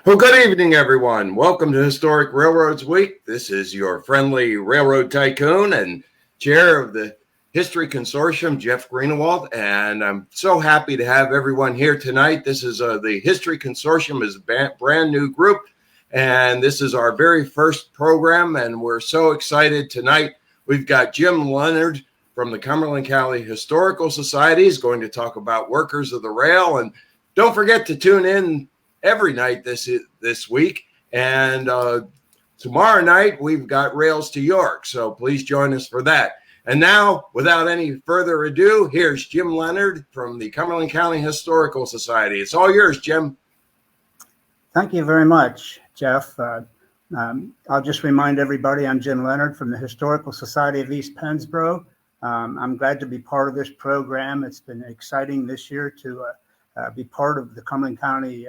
Well, good evening, everyone. Welcome to Historic Railroads Week. This is your friendly railroad tycoon and chair of the History Consortium, Jeff Greenewald, and I'm so happy to have everyone here tonight. This is the History Consortium is a brand new group, and this is our very first program, and we're so excited tonight. We've got Jim Leonard from the Cumberland County Historical Society is going to talk about workers of the rail, and don't forget to tune in every night this week. And tomorrow night, we've got Rails to York. So please join us for that. And now, without any further ado, here's Jim Leonard from the Cumberland County Historical Society. It's all yours, Jim. Thank you very much, Jeff. I'll just remind everybody I'm Jim Leonard from the Historical Society of East Pennsboro. I'm glad to be part of this program. It's been exciting this year to be part of the Cumberland County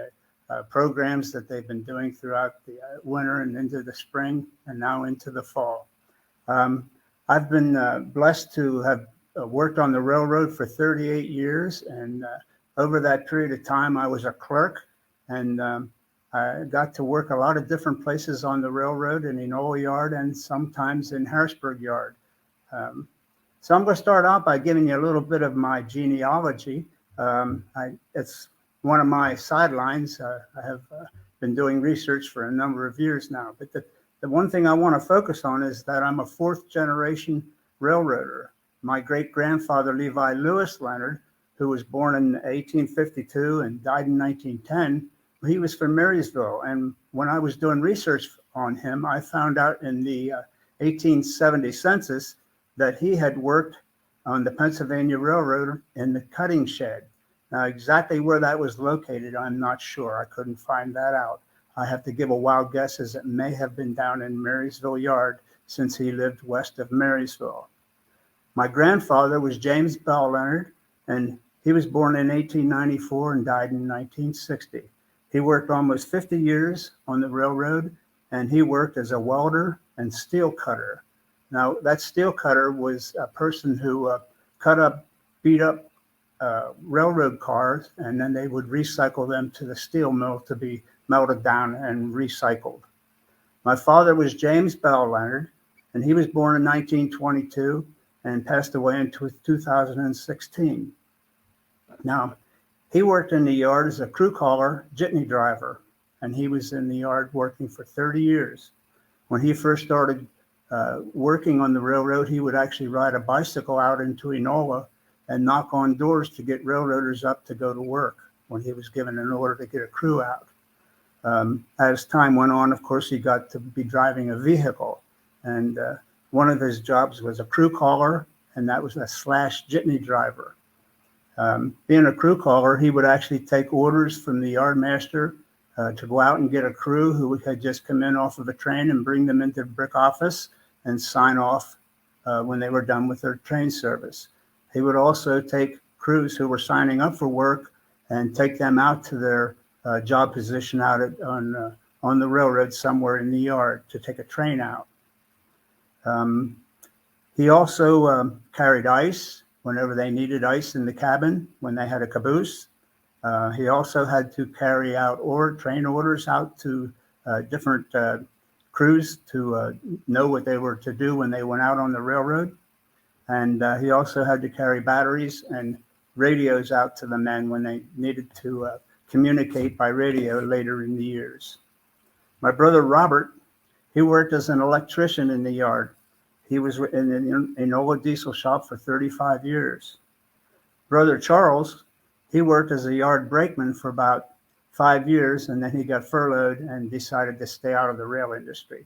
programs that they've been doing throughout the winter and into the spring and now into the fall. I've been blessed to have worked on the railroad for 38 years, and over that period of time I was a clerk, and I got to work a lot of different places on the railroad, in Enola Yard and sometimes in Harrisburg Yard. So I'm going to start out by giving you a little bit of my genealogy. It's one of my sidelines. I have been doing research for a number of years now, but the one thing I want to focus on is that I'm a fourth generation railroader. My great grandfather, Levi Lewis Leonard, who was born in 1852 and died in 1910, he was from Marysville. And when I was doing research on him, I found out in the 1870 census that he had worked on the Pennsylvania Railroad in the cutting shed. Now, exactly where that was located, I'm not sure. I couldn't find that out. I have to give a wild guess, as it may have been down in Marysville Yard, since he lived west of Marysville. My grandfather was James Bell Leonard, and he was born in 1894 and died in 1960. He worked almost 50 years on the railroad, and he worked as a welder and steel cutter. Now, that steel cutter was a person who cut up, beat up railroad cars, and then they would recycle them to the steel mill to be melted down and recycled. My father was James Bell Leonard, and he was born in 1922 and passed away in 2016. Now, he worked in the yard as a crew caller, jitney driver, and he was in the yard working for 30 years. When he first started working on the railroad, he would actually ride a bicycle out into Enola and knock on doors to get railroaders up to go to work when he was given an order to get a crew out. As time went on, of course, he got to be driving a vehicle. And one of his jobs was a crew caller, and that was a slash jitney driver. Being a crew caller, he would actually take orders from the yard master to go out and get a crew who had just come in off of a train and bring them into the brick office and sign off when they were done with their train service. He would also take crews who were signing up for work and take them out to their job position out on the railroad somewhere in the yard to take a train out. He also carried ice whenever they needed ice in the cabin when they had a caboose. He also had to carry out train orders out to different crews to know what they were to do when they went out on the railroad. And he also had to carry batteries and radios out to the men when they needed to communicate by radio later in the years. My brother Robert, he worked as an electrician in the yard. He was in an Enola diesel shop for 35 years. Brother Charles, he worked as a yard brakeman for about 5 years, and then he got furloughed and decided to stay out of the rail industry.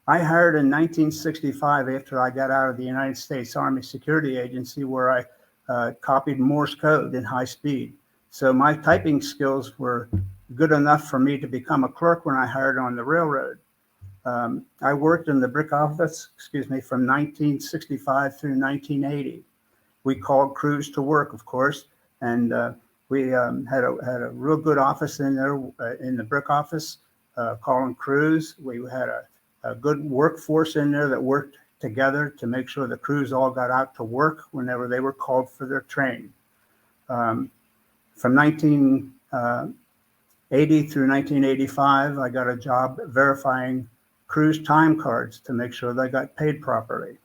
I hired in 1965 after I got out of the United States Army Security Agency, where I copied Morse code in high speed. So my typing skills were good enough for me to become a clerk when I hired on the railroad. I worked in the brick office, from 1965 through 1980. We called crews to work, of course, and we had a real good office in there in the brick office, calling crews. We had a good workforce in there that worked together to make sure the crews all got out to work whenever they were called for their train. From 80 through 1985, I got a job verifying cruise time cards to make sure they got paid properly.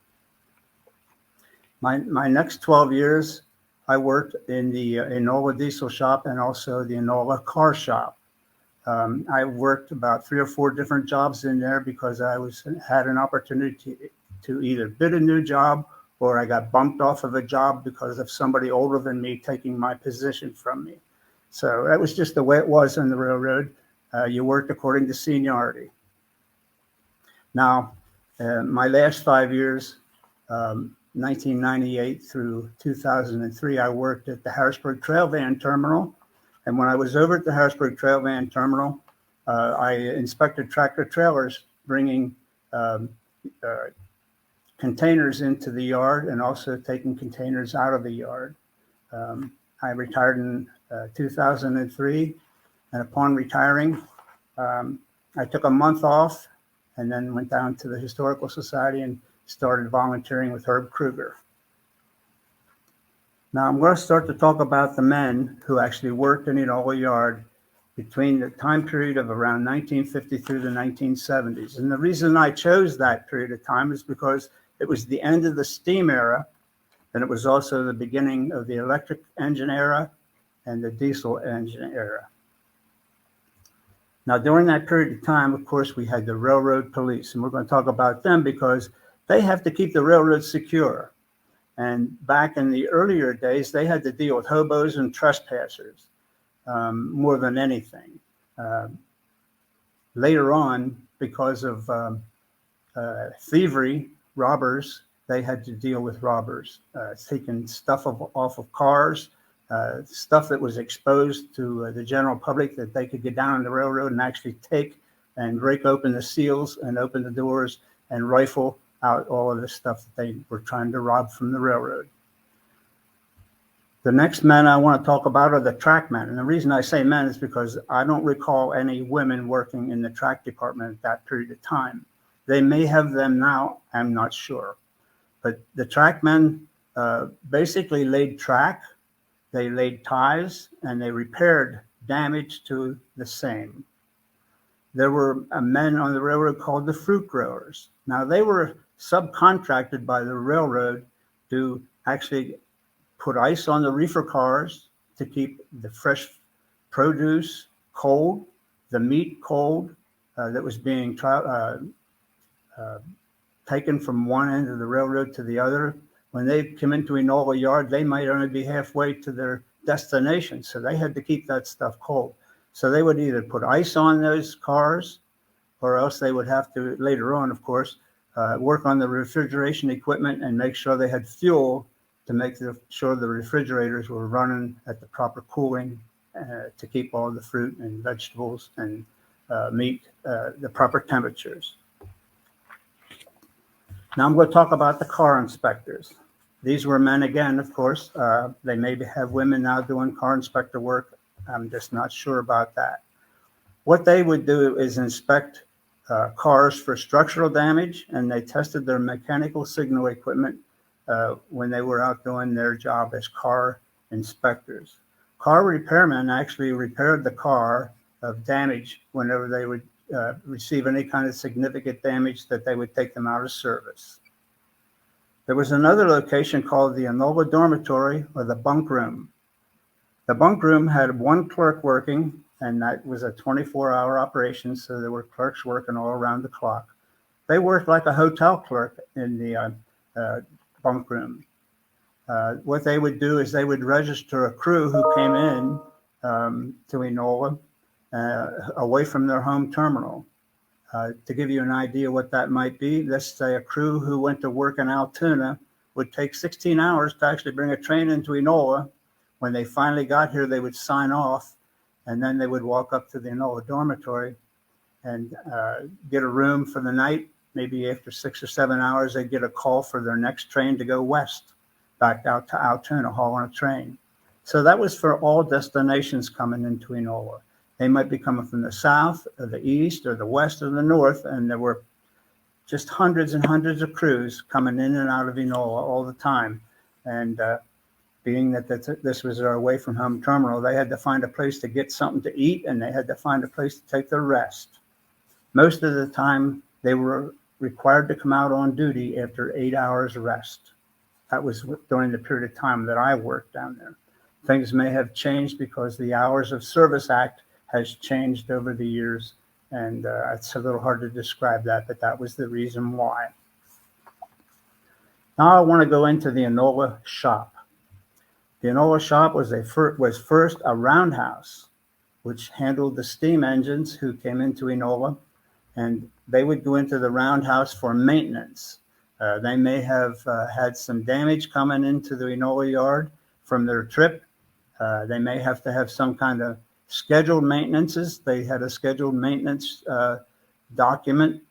My next 12 years, I worked in the Enola diesel shop and also the Enola car shop. I worked about 3 or 4 different jobs in there because I had an opportunity to either bid a new job or I got bumped off of a job because of somebody older than me taking my position from me. So that was just the way it was on the railroad. You worked according to seniority. Now, my last 5 years, 1998 through 2003, I worked at the Harrisburg Trail Van Terminal. And when I was over at the Harrisburg Trail Van Terminal, I inspected tractor trailers bringing containers into the yard and also taking containers out of the yard. I retired in 2003, and upon retiring, I took a month off and then went down to the Historical Society and started volunteering with Herb Kruger. Now I'm going to start to talk about the men who actually worked in Enola Yard between the time period of around 1950 through the 1970s. And the reason I chose that period of time is because it was the end of the steam era, and it was also the beginning of the electric engine era and the diesel engine era. Now, during that period of time, of course, we had the railroad police, and we're going to talk about them because they have to keep the railroad secure. And back in the earlier days, they had to deal with hobos and trespassers more than anything. Later on, because of thievery, robbers, they had to deal with robbers, taking stuff off of cars, stuff that was exposed to the general public that they could get down on the railroad and actually take and break open the seals and open the doors and rifle out all of the stuff that they were trying to rob from the railroad. The next men I want to talk about are the track men. And the reason I say men is because I don't recall any women working in the track department at that period of time. They may have them now, I'm not sure. But the track men basically laid track, they laid ties, and they repaired damage to the same. There were men on the railroad called the fruit growers. Now, they were subcontracted by the railroad to actually put ice on the reefer cars to keep the fresh produce cold, the meat cold that was being taken from one end of the railroad to the other. When they come into Enola Yard, they might only be halfway to their destination, so they had to keep that stuff cold. So they would either put ice on those cars, or else they would have to, later on, of course, work on the refrigeration equipment and make sure they had fuel to make sure the refrigerators were running at the proper cooling to keep all the fruit and vegetables and meat the proper temperatures. Now I'm going to talk about the car inspectors. These were men again, of course. They maybe have women now doing car inspector work. I'm just not sure about that. What they would do is inspect cars for structural damage, and they tested their mechanical signal equipment when they were out doing their job as car inspectors. Car repairmen actually repaired the car of damage whenever they would receive any kind of significant damage that they would take them out of service. There was another location called the Enola Dormitory, or the bunk room. The bunk room had one clerk working, and that was a 24-hour operation, so there were clerks working all around the clock. They worked like a hotel clerk in the bunk room. What they would do is they would register a crew who came in to Enola away from their home terminal. To give you an idea what that might be, let's say a crew who went to work in Altoona would take 16 hours to actually bring a train into Enola. When they finally got here, they would sign off, and then they would walk up to the Enola dormitory and get a room for the night. Maybe after 6 or 7 hours, they'd get a call for their next train to go west, back out to Altoona, hauling a train. So that was for all destinations coming into Enola. They might be coming from the south or the east or the west or the north, and there were just hundreds and hundreds of crews coming in and out of Enola all the time. And being that this was their away from home terminal, they had to find a place to get something to eat, and they had to find a place to take their rest. Most of the time, they were required to come out on duty after 8 hours rest. That was during the period of time that I worked down there. Things may have changed because the Hours of Service Act has changed over the years, and it's a little hard to describe that, but that was the reason why. Now I want to go into the Enola shop. The Enola shop was first a roundhouse, which handled the steam engines who came into Enola, and they would go into the roundhouse for maintenance. They may have had some damage coming into the Enola yard from their trip. They may have to have some kind of scheduled maintenances. They had a scheduled maintenance document,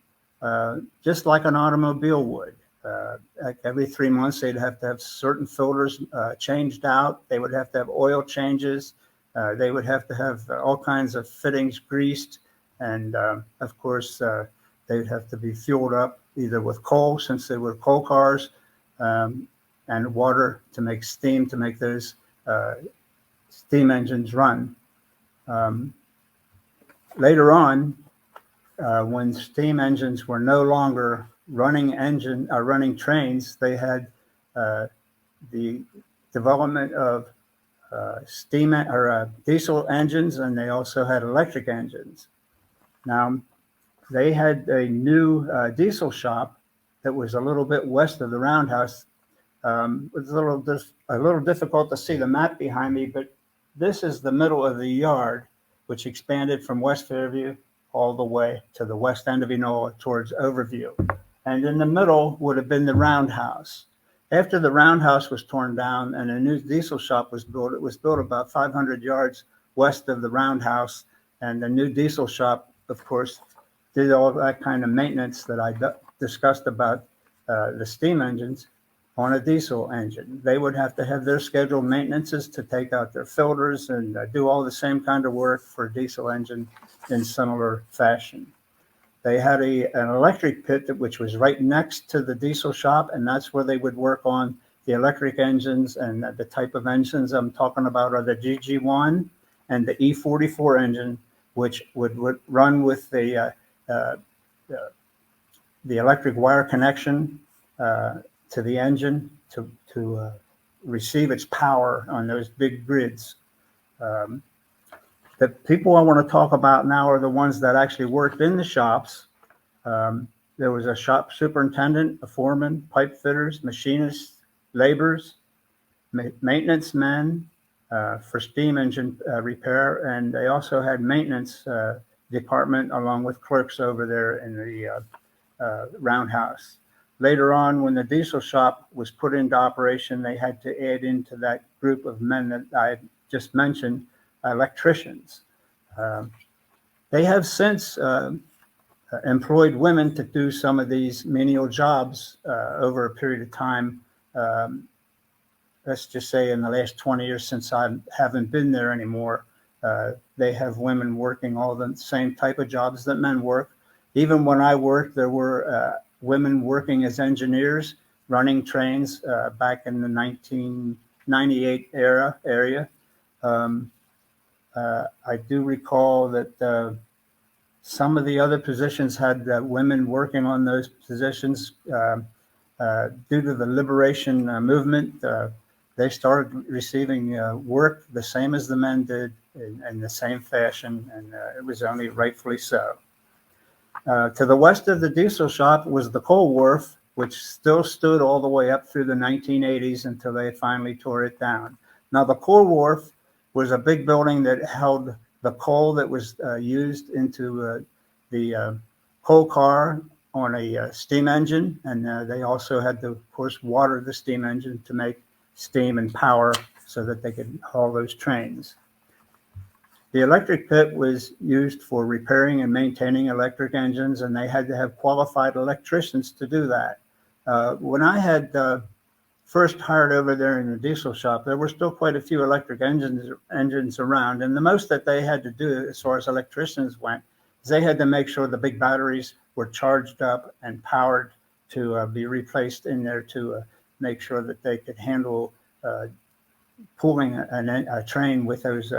just like an automobile would. Like every 3 months, they'd have to have certain filters changed out. They would have to have oil changes. They would have to have all kinds of fittings greased. And of course, they'd have to be fueled up either with coal, since they were coal cars, and water to make steam, to make those steam engines run. Later on, when steam engines were no longer running trains, they had the development of diesel engines, and they also had electric engines. Now, they had a new diesel shop that was a little bit west of the roundhouse. It was a little difficult to see the map behind me, but this is the middle of the yard, which expanded from West Fairview all the way to the west end of Enola towards Overview. And in the middle would have been the roundhouse. After the roundhouse was torn down and a new diesel shop was built, it was built about 500 yards west of the roundhouse. And the new diesel shop, of course, did all that kind of maintenance that I discussed about the steam engines on a diesel engine. They would have to have their scheduled maintenances to take out their filters and do all the same kind of work for a diesel engine in similar fashion. They had an electric pit which was right next to the diesel shop, and that's where they would work on the electric engines. And the type of engines I'm talking about are the GG1 and the E44 engine, which would run with the electric wire connection to the engine to receive its power on those big grids. The people I want to talk about now are the ones that actually worked in the shops. There was a shop superintendent, a foreman, pipe fitters, machinists, laborers, maintenance men for steam engine repair, and they also had maintenance department along with clerks over there in the roundhouse. Later on, when the diesel shop was put into operation, they had to add into that group of men that I just mentioned, electricians. They have since employed women to do some of these menial jobs over a period of time. Let's just say in the last 20 years since I haven't been there anymore, they have women working all the same type of jobs that men work. Even when I worked, there were women working as engineers, running trains back in the 1998 area. I do recall that some of the other positions had women working on those positions. Due to the liberation movement, they started receiving work the same as the men did in the same fashion, and it was only rightfully so. To the west of the diesel shop was the coal wharf, which still stood all the way up through the 1980s until they finally tore it down. Now, the coal wharf was a big building that held the coal that was used into the coal car on a steam engine, and they also had to, of course, water the steam engine to make steam and power so that they could haul those trains. The electric pit was used for repairing and maintaining electric engines, and they had to have qualified electricians to do that. When I had first hired over there in the diesel shop, there were still quite a few electric engines around, and the most that they had to do as far as electricians went is they had to make sure the big batteries were charged up and powered to be replaced in there to make sure that they could handle pulling a train with those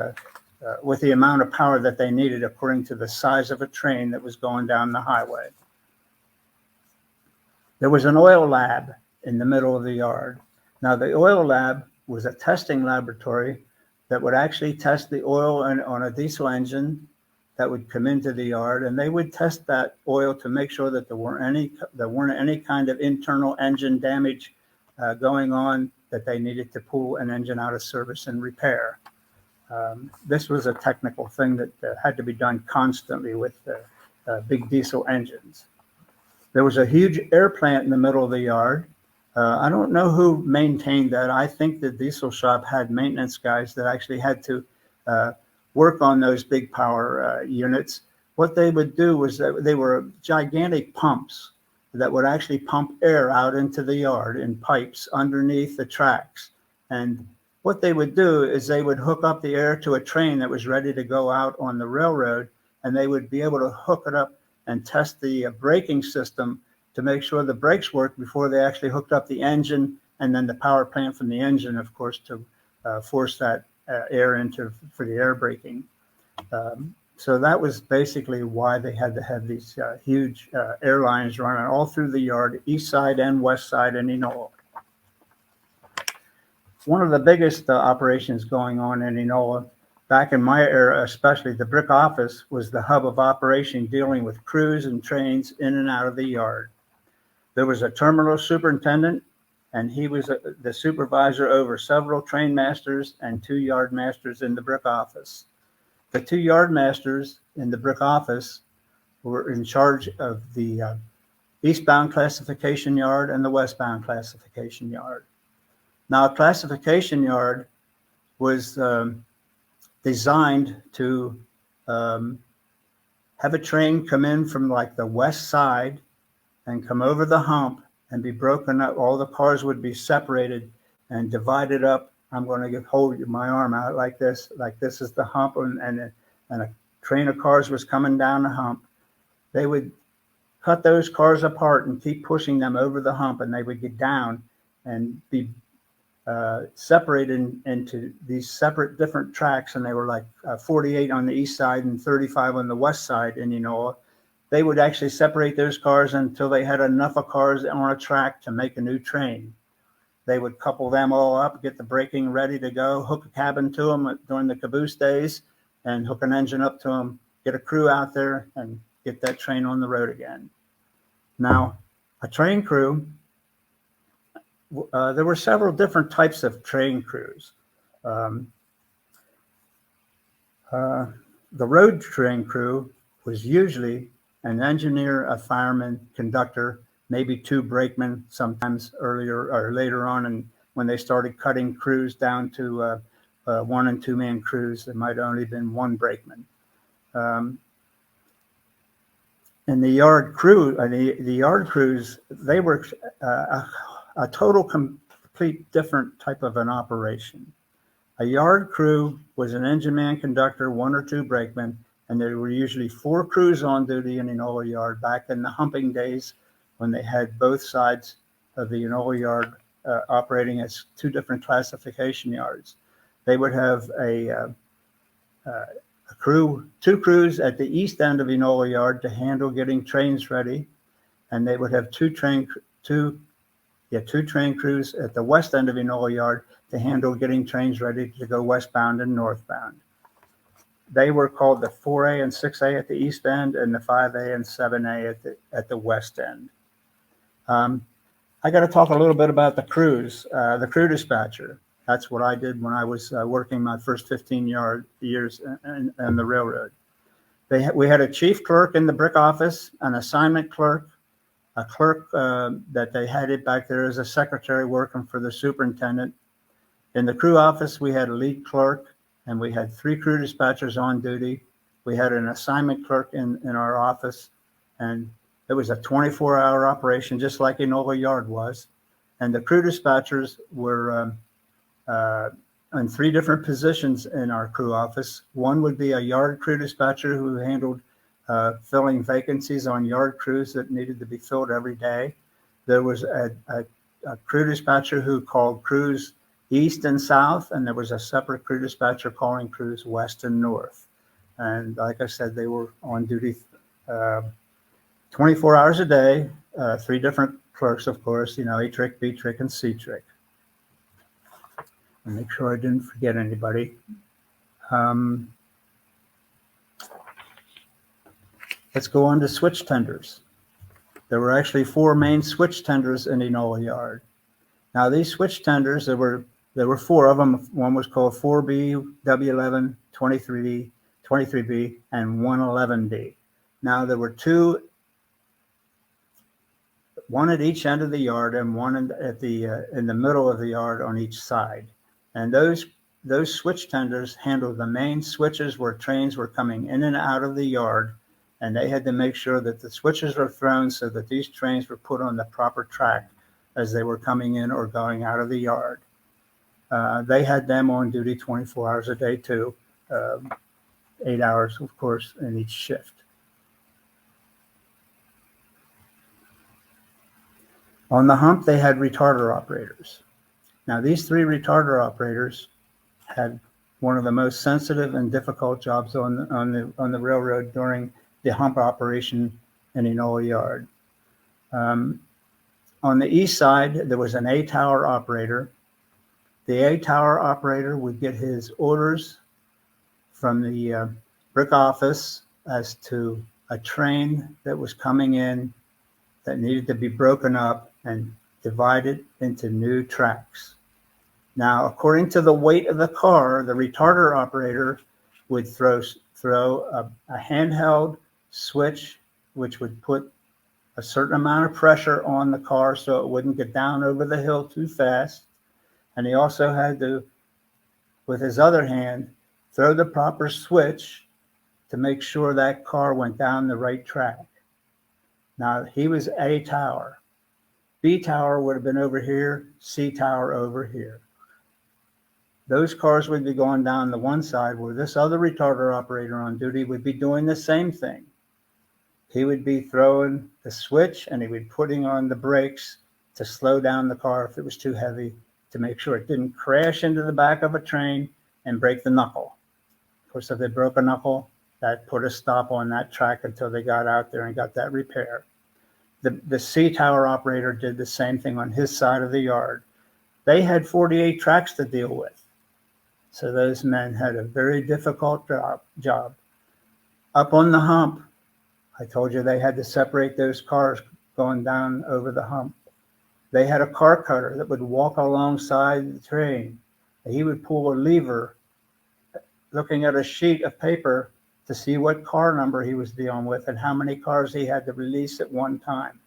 with the amount of power that they needed according to the size of a train that was going down the highway. There was an oil lab in the middle of the yard. Now, the oil lab was a testing laboratory that would actually test the oil on a diesel engine that would come into the yard, and they would test that oil to make sure that there weren't any kind of internal engine damage going on that they needed to pull an engine out of service and repair. This was a technical thing that had to be done constantly with big diesel engines. There was a huge air plant in the middle of the yard. I don't know who maintained that. I think the diesel shop had maintenance guys that actually had to work on those big power units. What they would do was that they were gigantic pumps that would actually pump air out into the yard in pipes underneath the tracks. And what they would do is they would hook up the air to a train that was ready to go out on the railroad, and they would be able to hook it up and test the braking system to make sure the brakes worked before they actually hooked up the engine, and then the power plant from the engine, of course, to force that air into for the air braking. So that was basically why they had to have these huge air lines running all through the yard, east side and west side in Enola. One of the biggest operations going on in Enola, back in my era especially, the brick office was the hub of operation dealing with crews and trains in and out of the yard. There was a terminal superintendent, and he was the supervisor over several train masters and 2 yard masters in the brick office. The 2 yard masters in the brick office were in charge of the eastbound classification yard and the westbound classification yard. Now, a classification yard was designed to have a train come in from like the west side and come over the hump and be broken up. All the cars would be separated and divided up. I'm going to hold my arm out like this is the hump, and a train of cars was coming down the hump. They would cut those cars apart and keep pushing them over the hump, and they would get down and be separated into these separate different tracks, and they were like 48 on the east side and 35 on the west side in Enola. They would actually separate those cars until they had enough of cars on a track to make a new train. They would couple them all up, get the braking ready to go, hook a cabin to them during the caboose days, and hook an engine up to them, get a crew out there, and get that train on the road again. Now, a train crew, there were several different types of train crews. The road train crew was usually an engineer, a fireman, conductor, maybe 2 brakemen, sometimes earlier or later on. And when they started cutting crews down to 1 and 2 man crews, there might only have been 1 brakeman. And the yard crew, the yard crews, they were a total complete different type of an operation. A yard crew was an engine man, conductor, 1 or 2 brakemen, and there were usually 4 crews on duty in Enola Yard back in the humping days when they had both sides of the Enola Yard operating as 2 different classification yards. They would have a crew, 2 crews at the east end of Enola Yard to handle getting trains ready, and they would have 2 train crews at the west end of Enola Yard to handle getting trains ready to go westbound and northbound. They were called the 4A and 6A at the east end, and the 5A and 7A at the west end. I got to talk a little bit about the crews, the crew dispatcher. That's what I did when I was working my first 15 years in the railroad. We had a chief clerk in the brick office, an assignment clerk, a clerk that they had it back there as a secretary working for the superintendent. In the crew office, we had a lead clerk, and we had 3 crew dispatchers on duty. We had an assignment clerk in our office, and it was a 24-hour operation, just like Enola Yard was. And the crew dispatchers were in 3 different positions in our crew office. One would be a yard crew dispatcher who handled filling vacancies on yard crews that needed to be filled every day. There was a crew dispatcher who called crews east and south, and there was a separate crew dispatcher calling crews west and north. And like I said, they were on duty 24 hours a day, 3 different clerks, of course, A trick, B trick, and C trick. And make sure I didn't forget anybody. Let's go on to switch tenders. There were actually 4 main switch tenders in Enola Yard. Now these switch tenders, there were 4 of them. One was called 4B, W11, 23B, 23B, and 111B. Now there were 2, one at each end of the yard and one in the middle of the yard on each side. And those switch tenders handled the main switches where trains were coming in and out of the yard, and they had to make sure that the switches were thrown so that these trains were put on the proper track as they were coming in or going out of the yard. They had them on duty 24 hours a day too, 8 hours, of course, in each shift. On the hump, they had retarder operators. Now, these 3 retarder operators had one of the most sensitive and difficult jobs on the railroad during the hump operation in Enola Yard. On the east side, there was an A-tower operator. The A-tower operator would get his orders from the brick office as to a train that was coming in that needed to be broken up and divided into new tracks. Now, according to the weight of the car, the retarder operator would throw a handheld switch, which would put a certain amount of pressure on the car so it wouldn't get down over the hill too fast. And he also had to, with his other hand, throw the proper switch to make sure that car went down the right track. Now, he was A tower. B tower would have been over here, C tower over here. Those cars would be going down the one side where this other retarder operator on duty would be doing the same thing. He would be throwing the switch and he would be putting on the brakes to slow down the car if it was too heavy, to make sure it didn't crash into the back of a train and break the knuckle. Of course, if they broke a knuckle, that put a stop on that track until they got out there and got that repair. The C tower operator did the same thing on his side of the yard. They had 48 tracks to deal with. So those men had a very difficult job. Up on the hump, I told you they had to separate those cars going down over the hump. They had a car cutter that would walk alongside the train. He would pull a lever, looking at a sheet of paper to see what car number he was dealing with and how many cars he had to release at one time.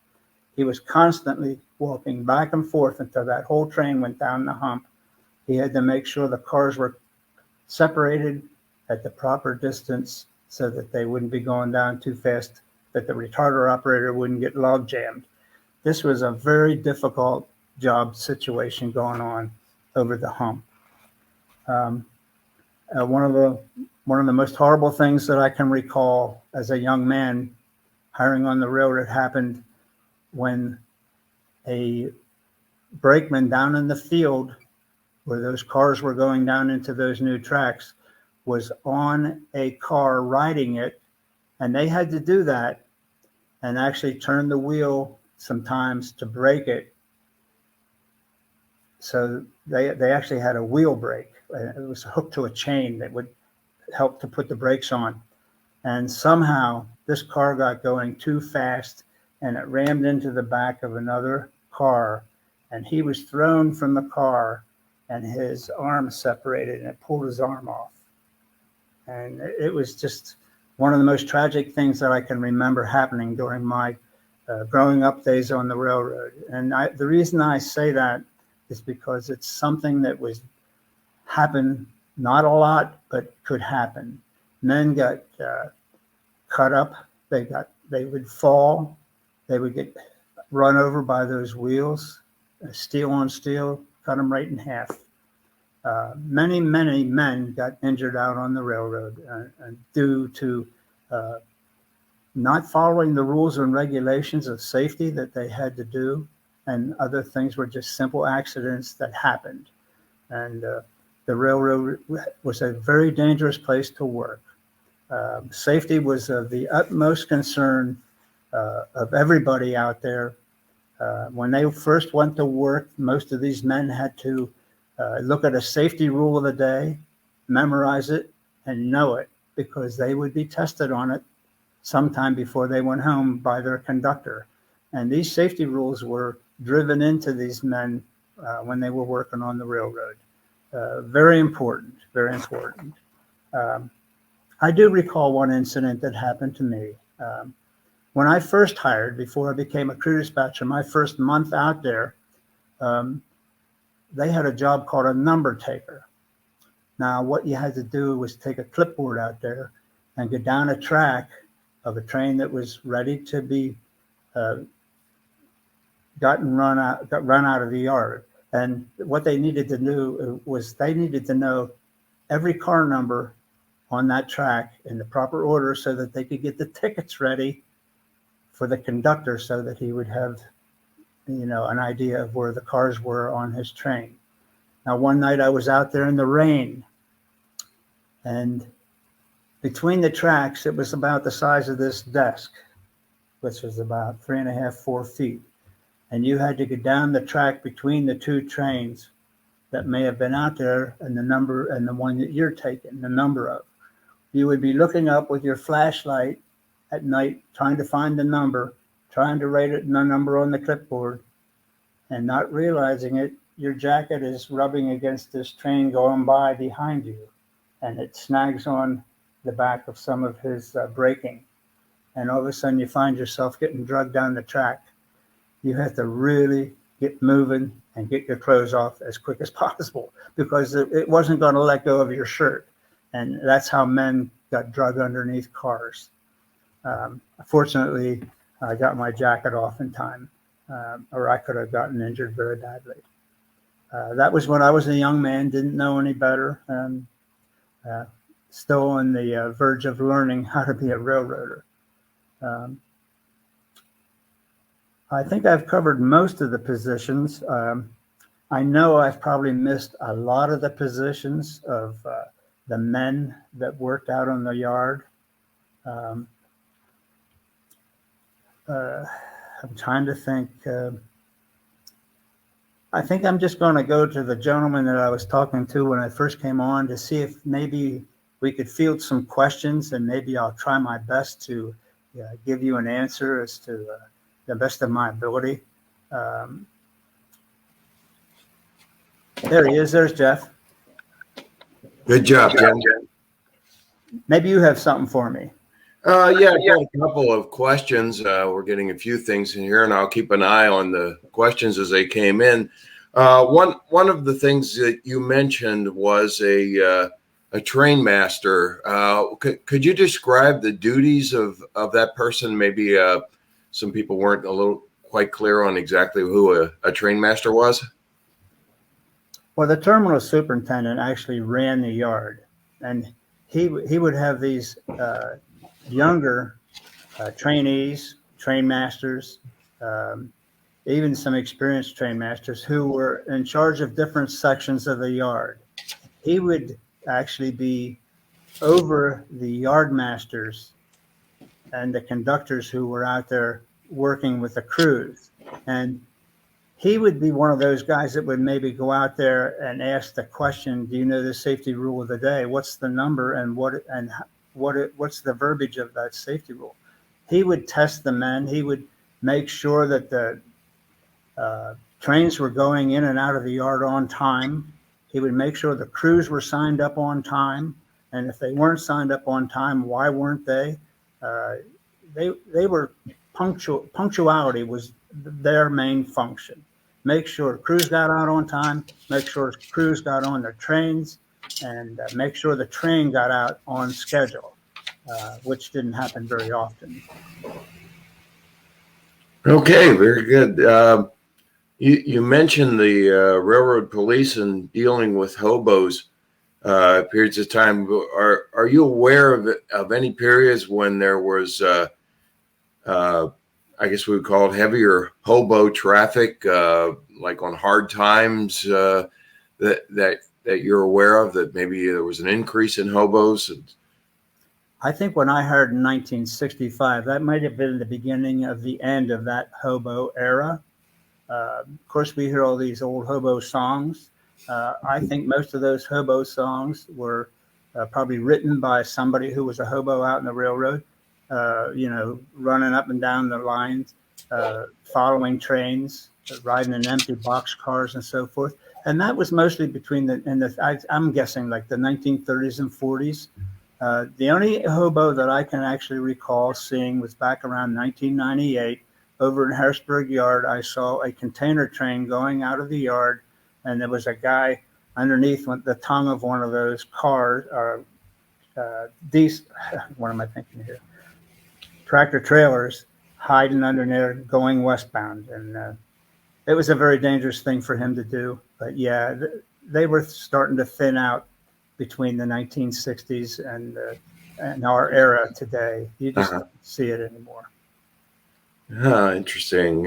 He was constantly walking back and forth until that whole train went down the hump. He had to make sure the cars were separated at the proper distance so that they wouldn't be going down too fast, that the retarder operator wouldn't get log jammed. This was a very difficult job situation going on over the hump. One of the most horrible things that I can recall as a young man hiring on the railroad happened when a brakeman down in the field where those cars were going down into those new tracks was on a car riding it, and they had to do that and actually turn the wheel sometimes to brake it. So they actually had a wheel brake. It was hooked to a chain that would help to put the brakes on. And somehow this car got going too fast and it rammed into the back of another car, and he was thrown from the car and his arm separated and it pulled his arm off. And it was just one of the most tragic things that I can remember happening during my growing up days on the railroad. And the reason I say that is because it's something that was happen, not a lot, but could happen. Men got cut up, they would fall, they would get run over by those wheels, steel on steel, cut them right in half. Many men got injured out on the railroad due to not following the rules and regulations of safety that they had to do, and other things were just simple accidents that happened. and the railroad was a very dangerous place to work. Safety was of the utmost concern of everybody out there. When they first went to work, most of these men had to look at a safety rule of the day, memorize it, and know it, because they would be tested on it sometime before they went home by their conductor. And these safety rules were driven into these men when they were working on the railroad. Very important, very important. I do recall one incident that happened to me. When I first hired, before I became a crew dispatcher, my first month out there, they had a job called a number taker. Now, what you had to do was take a clipboard out there and get down a track of a train that was ready to be got run out of the yard. And what they needed to do was they needed to know every car number on that track in the proper order so that they could get the tickets ready for the conductor, so that he would have, an idea of where the cars were on his train. Now, one night I was out there in the rain, and between the tracks, it was about the size of this desk, which was about 3.5, 4 feet. And you had to get down the track between the two trains that may have been out there, and the number and the one that you're taking, the number of. You would be looking up with your flashlight at night, trying to find the number, trying to write it, the number on the clipboard, and not realizing it, your jacket is rubbing against this train going by behind you, and it snags on the back of some of his braking. And all of a sudden you find yourself getting dragged down the track. You have to really get moving and get your clothes off as quick as possible, because it wasn't going to let go of your shirt. And that's how men got dragged underneath cars. Fortunately, I got my jacket off in time, or I could have gotten injured very badly. That was when I was a young man, didn't know any better, and still on the verge of learning how to be a railroader. I think I've covered most of the positions. I know I've probably missed a lot of the positions of the men that worked out on the yard. I'm trying to think. I think I'm just going to go to the gentleman that I was talking to when I first came on to see if maybe we could field some questions, and maybe I'll try my best to give you an answer as to the best of my ability. There he is. There's Jeff. Good job, Jim. Maybe you have something for me. Yeah, I've got a couple of questions. We're getting a few things in here, and I'll keep an eye on the questions as they came in. One of the things that you mentioned was a train master. Could you describe the duties of that person? Maybe some people weren't a little quite clear on exactly who a train master was. Well, the terminal superintendent actually ran the yard, and he would have these younger trainees, train masters, even some experienced train masters who were in charge of different sections of the yard. He would actually be over the yard masters and the conductors who were out there working with the crews. And he would be one of those guys that would maybe go out there and ask the question, do you know the safety rule of the day? What's the number, and what's the verbiage of that safety rule? He would test the men. He would make sure that the trains were going in and out of the yard on time. He would make sure the crews were signed up on time. And if they weren't signed up on time, why weren't they? They were punctual. Punctuality was their main function. Make sure crews got out on time, make sure crews got on their trains, and make sure the train got out on schedule, which didn't happen very often. Okay, very good. You mentioned the railroad police and dealing with hobos periods of time. Are you aware of any periods when there was, I guess we would call it heavier hobo traffic, like on hard times, that you're aware of, that maybe there was an increase in hobos? I think when I heard in 1965, that might have been the beginning of the end of that hobo era. Of course, we hear all these old hobo songs. I think most of those hobo songs were probably written by somebody who was a hobo out in the railroad, running up and down the lines, following trains, riding in empty boxcars and so forth. And that was mostly I'm guessing like the 1930s and 40s. The only hobo that I can actually recall seeing was back around 1998. Over in Harrisburg Yard, I saw a container train going out of the yard, and there was a guy underneath the tongue of one of those cars, what am I thinking here? Tractor trailers hiding under there going westbound. And it was a very dangerous thing for him to do. But yeah, they were starting to thin out between the 1960s and our era today. You just don't see it anymore. Interesting.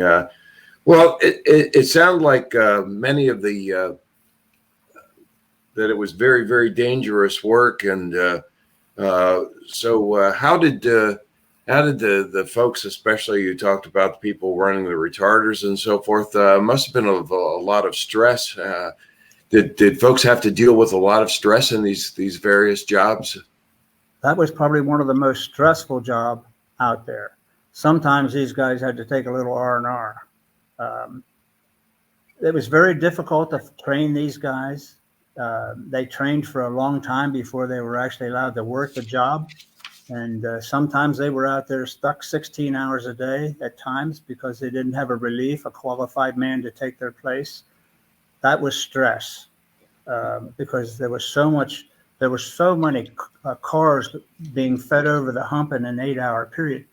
Well, it sounded like many of the that it was very, very dangerous work, and so how did the folks, especially you talked about the people running the retarders and so forth, must have been a lot of stress. Did folks have to deal with a lot of stress in these various jobs? That was probably one of the most stressful jobs out there. Sometimes these guys had to take a little R&R. It was very difficult to train these guys. They trained for a long time before they were actually allowed to work the job. And sometimes they were out there stuck 16 hours a day at times because they didn't have a relief, a qualified man to take their place. That was stress because there were so many cars being fed over the hump in an 8-hour period.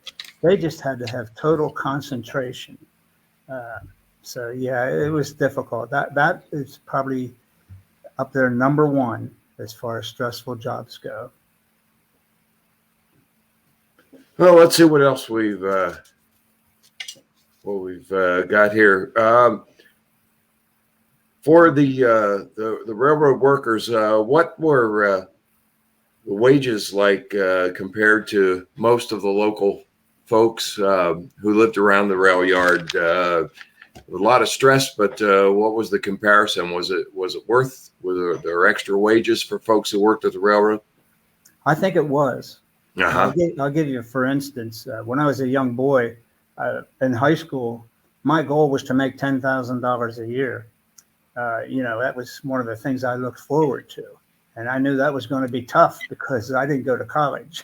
They just had to have total concentration. So yeah, it was difficult. That is probably up there number one as far as stressful jobs go. Well, let's see what else we've got here. For the railroad workers, what were the wages like compared to most of the local folks who lived around the rail yard? A lot of stress, but what was the comparison? Was it worth? Were there extra wages for folks who worked at the railroad? I think it was. I'll give you, for instance, when I was a young boy in high school, my goal was to make $10,000 a year. That was one of the things I looked forward to. And I knew that was going to be tough because I didn't go to college.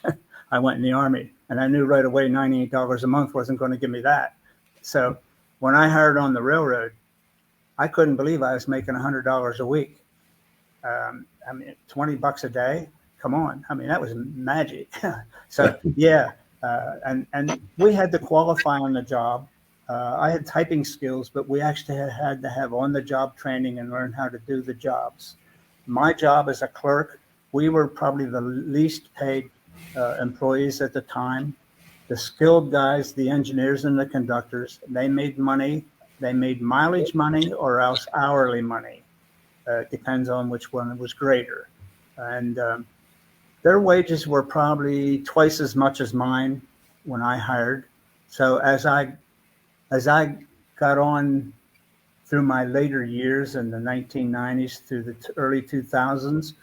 I went in the Army, and I knew right away $98 a month wasn't going to give me that. So when I hired on the railroad, I couldn't believe I was making $100 a week. $20 a day. Come on. That was magic. So yeah. And we had to qualify on the job. I had typing skills, but we actually had to have on-the-job training and learn how to do the jobs. My job as a clerk, we were probably the least paid employees at the time. The skilled guys, the engineers and the conductors, they made money. They made mileage money or else hourly money. Depends on which one was greater. And their wages were probably twice as much as mine when I hired. So as I got on through my later years in the 1990s through the early 2000s,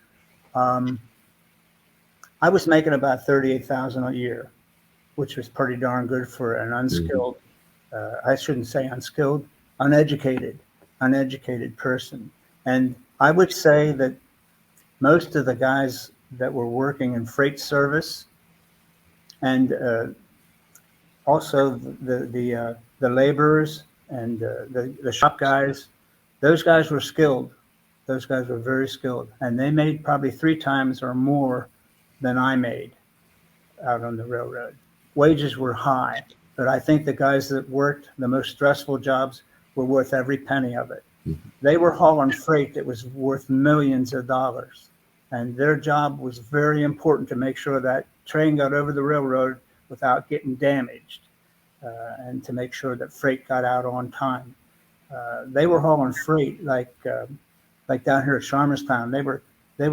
I was making about $38,000 a year, which was pretty darn good for an unskilled, I shouldn't say unskilled, uneducated person. And I would say that most of the guys that were working in freight service and also the laborers and the shop guys, those guys were skilled. Those guys were very skilled, and they made probably 3 times or more than I made out on the railroad. Wages were high, but I think the guys that worked the most stressful jobs were worth every penny of it. They were hauling freight that was worth millions of dollars, and their job was very important to make sure that train got over the railroad without getting damaged, and to make sure that freight got out on time. They were hauling freight like like down here at Sharmerstown, they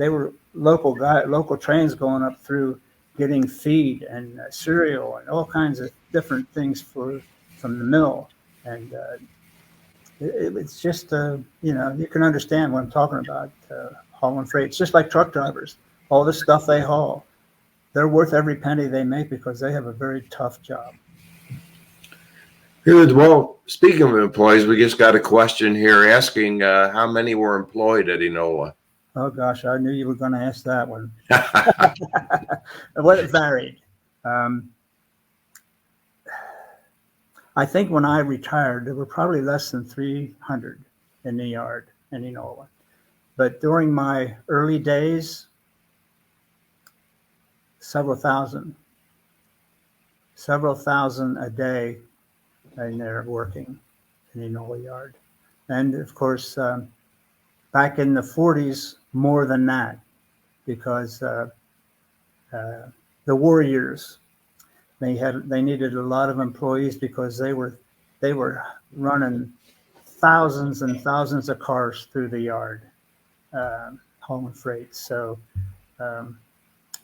were local trains going up through getting feed and cereal and all kinds of different things from the mill. And it's just, you can understand what I'm talking about, hauling freight. It's just like truck drivers. All the stuff they haul, they're worth every penny they make because they have a very tough job. Good. Well, speaking of employees, we just got a question here asking how many were employed at Enola. Oh gosh, I knew you were going to ask that one. Well, it varied. I think when I retired, there were probably less than 300 in the yard in Enola. But during my early days, several thousand a day in there working in Enola yard. And of course, back in the 40s, more than that, because the war years, they needed a lot of employees because they were running thousands and thousands of cars through the yard, hauling freight. So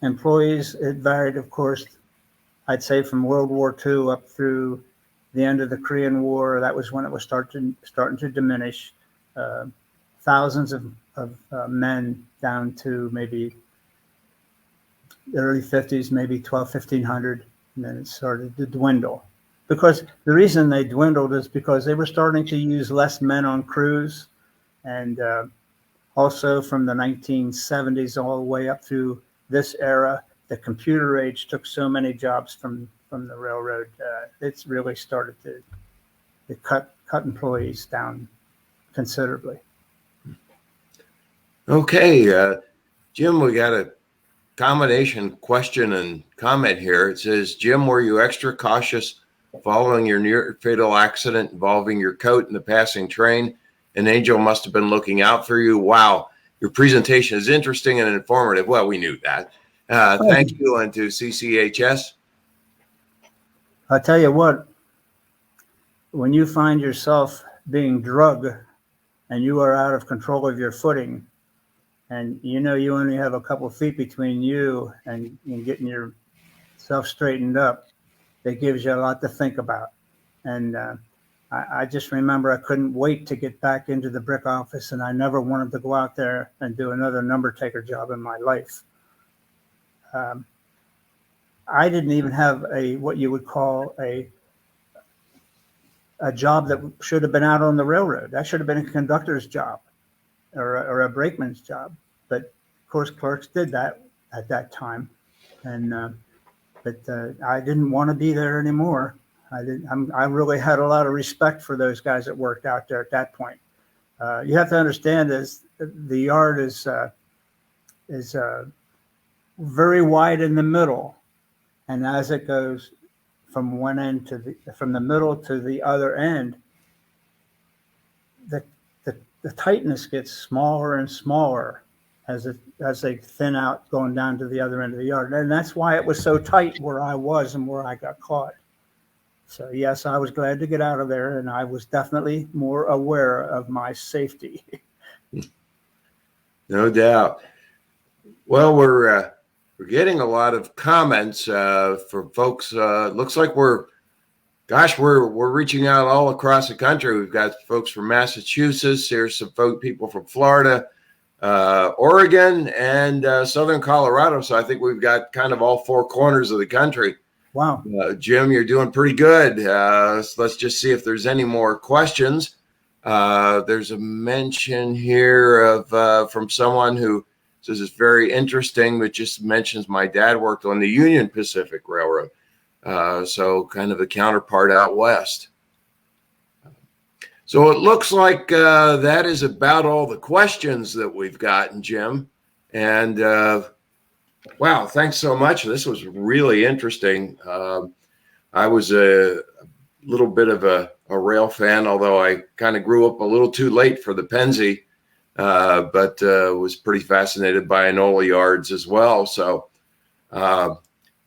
employees, it varied, of course. I'd say from World War II up through the end of the Korean War. That was when it was starting to diminish. Thousands of men down to maybe the early 50s, maybe 1,500, and then it started to dwindle. Because the reason they dwindled is because they were starting to use less men on crews, and also from the 1970s all the way up through this era, the computer age took so many jobs from the railroad. It's really started to cut employees down considerably. Okay, Jim, we got a combination question and comment here. It says, Jim, were you extra cautious following your near fatal accident involving your coat in the passing train? An angel must have been looking out for you. Wow, your presentation is interesting and informative. Well, we knew that. Thank you, and to CCHS. I'll tell you what, when you find yourself being drugged and you are out of control of your footing, and you know you only have a couple feet between you and getting yourself straightened up, it gives you a lot to think about. And I just remember I couldn't wait to get back into the brick office, and I never wanted to go out there and do another number taker job in my life. I didn't even have what you would call a job that should have been out on the railroad. That should have been a conductor's job or a brakeman's job. But of course, clerks did that at that time, and but I didn't want to be there anymore. I really had a lot of respect for those guys that worked out there at that point. You have to understand is the yard is very wide in the middle, and as it goes from one end from the middle to the other end, the tightness gets smaller and smaller as they thin out going down to the other end of the yard. And that's why it was so tight where I was and where I got caught. So yes, I was glad to get out of there, and I was definitely more aware of my safety. No doubt. Well, we're getting a lot of comments from folks. Looks like we're reaching out all across the country. We've got folks from Massachusetts. Here's some people from Florida, Oregon, and Southern Colorado. So I think we've got kind of all four corners of the country. Wow. Jim, you're doing pretty good. So let's just see if there's any more questions. There's a mention here of from someone who says it's very interesting, but just mentions my dad worked on the Union Pacific Railroad. So kind of the counterpart out west. So it looks like that is about all the questions that we've gotten, Jim. And wow, thanks so much. This was really interesting. I was a little bit of a rail fan, although I kind of grew up a little too late for the Pennsy, but was pretty fascinated by Enola yards as well. So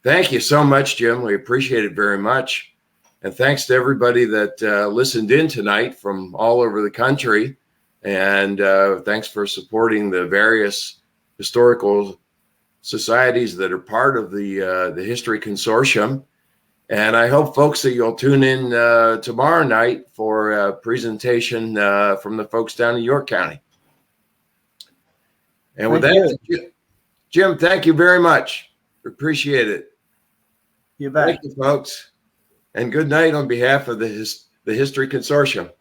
thank you so much, Jim. We appreciate it very much. And thanks to everybody that listened in tonight from all over the country. And thanks for supporting the various historical societies that are part of the History Consortium. And I hope, folks, that you'll tune in tomorrow night for a presentation from the folks down in York County. And with that, Jim, thank you very much. Appreciate it. You bet. Thank you, folks. And good night on behalf of the History Consortium.